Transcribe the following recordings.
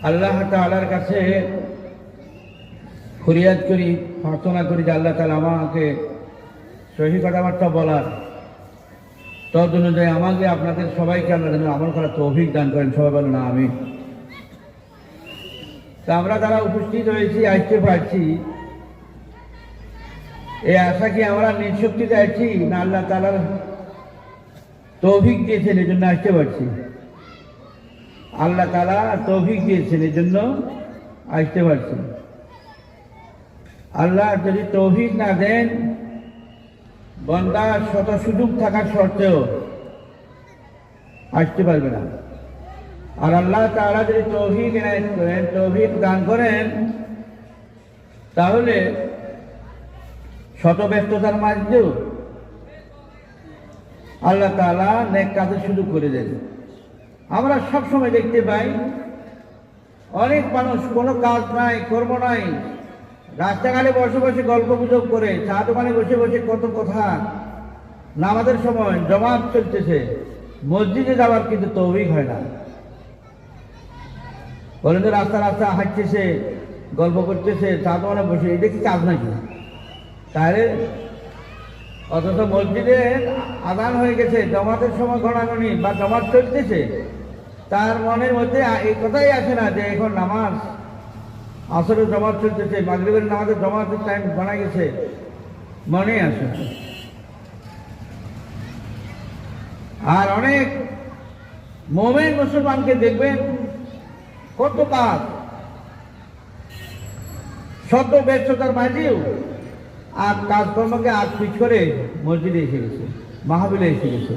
আল্লাহ তাআলার কাছে ফরিয়াদ করি, প্রার্থনা করি যে আল্লাহ তাআলা আমাকে সহি কথাবার্তা বলার তদ অনুযায়ী আমাকে আপনাদের সবাইকে আল্লাহ যেন আমল করার তৌফিক দান করেন। সবাই বলেন না আমিন। তা আমরা যারা উপস্থিত হয়েছি, আসতে পারছি, এই আশা কি আমরা নিজ শক্তিতে আসছি না আল্লাহ তাআলার তৌফিক দিয়েছেন এই জন্য আসতে পারছি? আল্লাহ তাআলা তৌফিক দিয়েছেন এই জন্য আসতে পারছি। আল্লাহ যদি তৌফিক না দেন, বান্দা শত সুযোগ থাকার সত্ত্বেও আসতে পারবে না। আর আল্লাহ তাআলা যদি তৌফিক এনায়েত করেন, তৌফিক দান করেন, তাহলে শত ব্যস্ততার মাঝেও আল্লাহ তাআলা নেক কাজের সুযোগ করে দেন। আমরা সবসময় দেখতে পাই অনেক মানুষ কোনো কাজ নাই, কর্ম নাই, রাস্তাঘাটে বসে বসে গল্প গুজব করে, চা দোকানে বসে বসে কত কথা, নামাজের সময় জমাত চলতেছে, মসজিদে যাওয়ার কিন্তু তৌফিক হয় না। বলেন যে রাস্তা রাস্তা হাঁটতেছে, গল্প করতেছে, চা দোকানে বসে, এটা কি কাজ নাকি? তাহলে অথচ মসজিদে আযান হয়ে গেছে, জমাতের সময় গণাগণি বা জমাত চলতেছে, তার মনের মধ্যে এই কথাই আসে না যে এখন নামাজ, আসরের জমাত চলতেছে, মাগরিবের নামাজের জমাতের টাইম বানা গেছে, মনে আসে। আর অনেক মুমিন মুসলমানকে দেখবেন কত কাজ, শত ব্যস্ততার মাঝেও আর কাজকর্মকে আগ পিছ করে মসজিদে এসে গেছে, মাহফিলে এসে গেছে।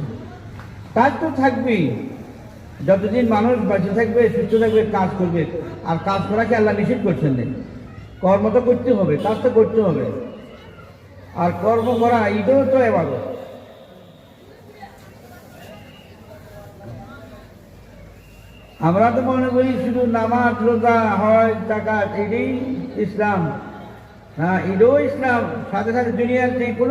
কাজ তো থাকবেই, যতদিন মানুষ বেঁচে থাকবে, সুস্থ থাকবে, কাজ করবে। আর কাজ করাকে আল্লাহ নিষেধ করছেন না, কর্ম তো করতে হবে, কাজ তো করতে হবে। আর কর্ম করা এটাও তো ইবাদত। আমরা তো মনে করি শুধু নামাজ, রোজা, হজ, যাকাত এটাই ইসলাম। হ্যাঁ, এটাও ইসলাম, সাথে সাথে দুনিয়ার যে কোনো